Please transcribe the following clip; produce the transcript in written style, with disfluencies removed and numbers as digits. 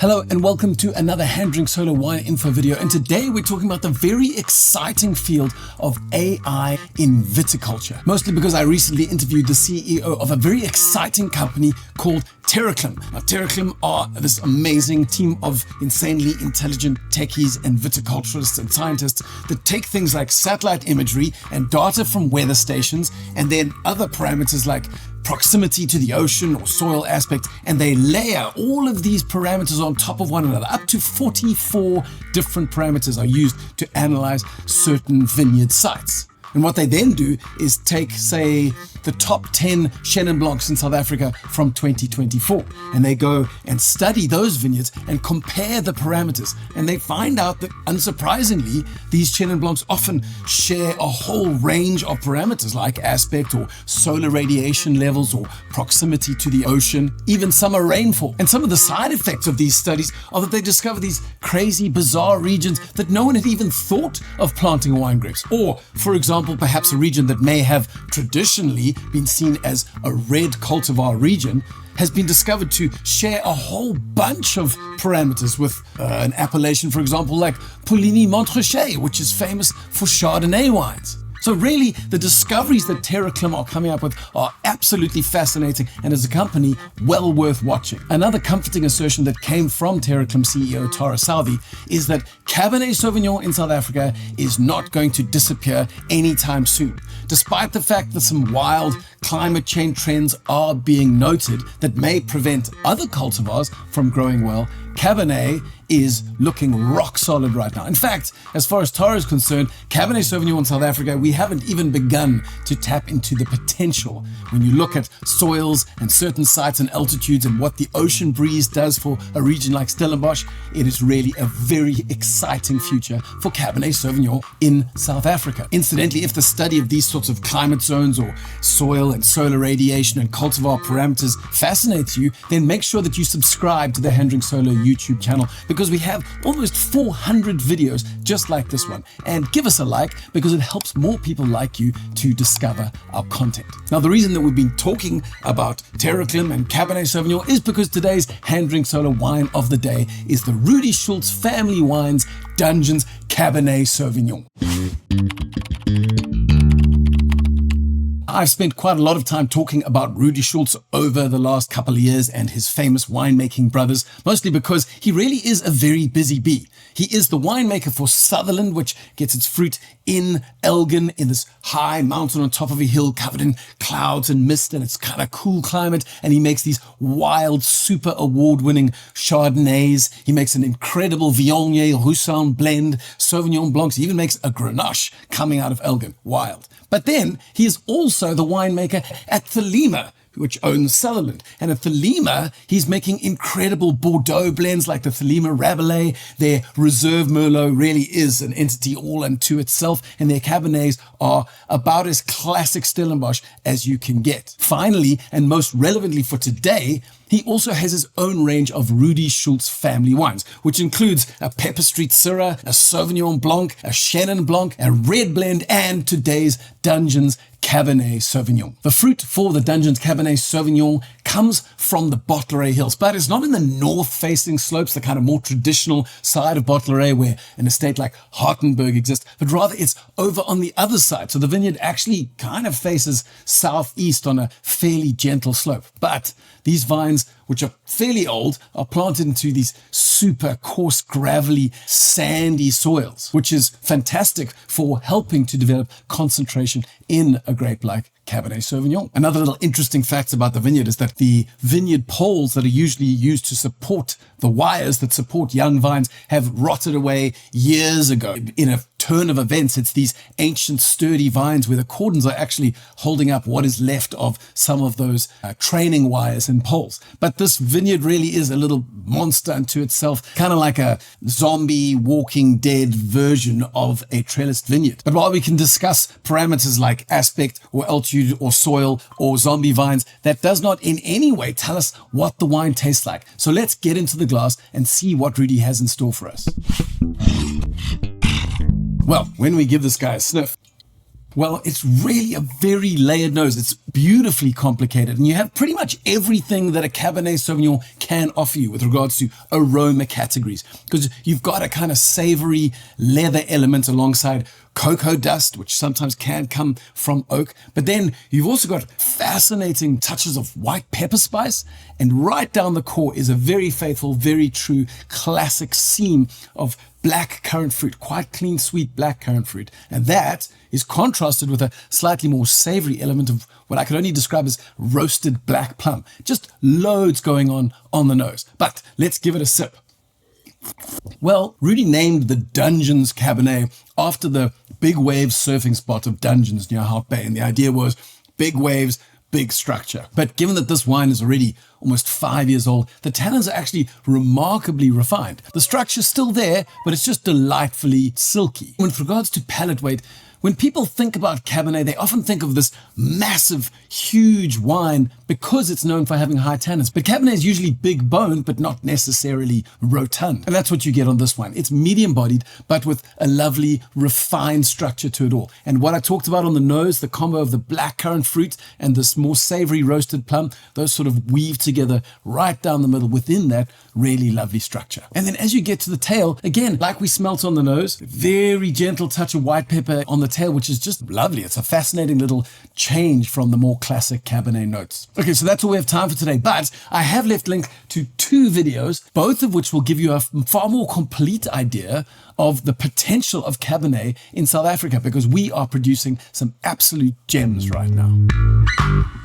Hello and welcome to another Hand Drink Solo Wine Info video, and today we're talking about the very exciting field of AI in viticulture. Mostly because I recently interviewed the CEO of a very exciting company called Terraclim. Now Terraclim are this amazing team of insanely intelligent techies and viticulturists and scientists that take things like satellite imagery and data from weather stations and then other parameters like proximity to the ocean or soil aspect, and they layer all of these parameters on top of one another. Up to 44 different parameters are used to analyze certain vineyard sites. And what they then do is take, say, the top 10 Chenin Blancs in South Africa from 2024. And they go and study those vineyards and compare the parameters. And they find out that, unsurprisingly, these Chenin Blancs often share a whole range of parameters like aspect or solar radiation levels or proximity to the ocean, even summer rainfall. And some of the side effects of these studies are that they discover these crazy, bizarre regions that no one had even thought of planting wine grapes. Or, for example, perhaps a region that may have traditionally been seen as a red cultivar region has been discovered to share a whole bunch of parameters with an appellation, for example, like Puligny-Montrachet, which is famous for Chardonnay wines. So really, the discoveries that Terraclim are coming up with are absolutely fascinating, and as a company, well worth watching. Another comforting assertion that came from Terraclim CEO Tara Southey is that Cabernet Sauvignon in South Africa is not going to disappear anytime soon. Despite the fact that some wild climate change trends are being noted that may prevent other cultivars from growing well, Cabernet is looking rock solid right now. In fact, as far as Tara is concerned, Cabernet Sauvignon in South Africa, we haven't even begun to tap into the potential. When you look at soils and certain sites and altitudes and what the ocean breeze does for a region like Stellenbosch, it is really a very exciting future for Cabernet Sauvignon in South Africa. Incidentally, if the study of these sorts of climate zones or soil and solar radiation and cultivar parameters fascinates you, then make sure that you subscribe to the Hand Drink Solo YouTube channel, because we have almost 400 videos just like this one. And give us a like, because it helps more people like you to discover our content. Now, the reason that we've been talking about Terraclim and Cabernet Sauvignon is because today's Hand Drink Solo wine of the day is the Rudi Schulz Family Wines Dungeons Cabernet Sauvignon. I've spent quite a lot of time talking about Rudi Schulz over the last couple of years and his famous winemaking brothers, mostly because he really is a very busy bee. He is the winemaker for Sutherland, which gets its fruit in Elgin, in this high mountain on top of a hill covered in clouds and mist, and it's kind of cool climate. And he makes these wild, super award-winning Chardonnays. He makes an incredible Viognier-Roussanne blend, Sauvignon Blancs. He even makes a Grenache coming out of Elgin. Wild. But then he is also the winemaker at Thelema, which owns Sutherland. And at Thelema, he's making incredible Bordeaux blends like the Thelema Rabelais. Their Reserve Merlot really is an entity all unto itself, and their Cabernets are about as classic Stellenbosch as you can get. Finally, and most relevantly for today, he also has his own range of Rudi Schulz family wines, which includes a Pepper Street Syrah, a Sauvignon Blanc, a Chenin Blanc, a red blend, and today's Dungeons Cabernet Sauvignon. The fruit for the Dungeons Cabernet Sauvignon comes from the Bottelary Hills, but it's not in the north-facing slopes, the kind of more traditional side of Bottelary where an estate like Hartenberg exists, but rather it's over on the other side. So the vineyard actually kind of faces southeast on a fairly gentle slope. But these vines, which are fairly old, are planted into these super coarse, gravelly, sandy soils, which is fantastic for helping to develop concentration in a grape like Cabernet Sauvignon. Another little interesting fact about the vineyard is that the vineyard poles that are usually used to support the wires that support young vines have rotted away years ago. In a turn of events, it's these ancient sturdy vines where the cordons are actually holding up what is left of some of those training wires and poles. But this vineyard really is a little monster unto itself, kind of like a zombie Walking Dead version of a trellised vineyard. But while we can discuss parameters like aspect or altitude or soil or zombie vines, that does not in any way tell us what the wine tastes like. So let's get into the glass and see what Rudi has in store for us. Well, when we give this guy a sniff, well, it's really a very layered nose. It's beautifully complicated, and you have pretty much everything that a Cabernet Sauvignon can offer you with regards to aroma categories, because you've got a kind of savory leather element alongside cocoa dust, which sometimes can come from oak. But then you've also got fascinating touches of white pepper spice. And right down the core is a very faithful, very true classic seam of black currant fruit, quite clean, sweet black currant fruit. And that is contrasted with a slightly more savory element of what I could only describe as roasted black plum. Just loads going on the nose. But let's give it a sip. Well, Rudi named the Dungeons Cabernet after the big wave surfing spot of Dungeons near Hout Bay. And the idea was big waves, big structure. But given that this wine is already almost 5 years old, the tannins are actually remarkably refined. The structure's still there, but it's just delightfully silky. With regards to palate weight, when people think about Cabernet, they often think of this massive, huge wine because it's known for having high tannins. But Cabernet is usually big boned, but not necessarily rotund. And that's what you get on this wine. It's medium bodied, but with a lovely, refined structure to it all. And what I talked about on the nose, the combo of the black currant fruit and this more savory roasted plum, those sort of weave together right down the middle within that really lovely structure. And then as you get to the tail, again, like we smelt on the nose, very gentle touch of white pepper on the tail, which is just lovely. It's a fascinating little change from the more classic Cabernet notes. Okay, so that's all we have time for today, but I have left link to 2 videos, both of which will give you a far more complete idea of the potential of Cabernet in South Africa, because we are producing some absolute gems right now.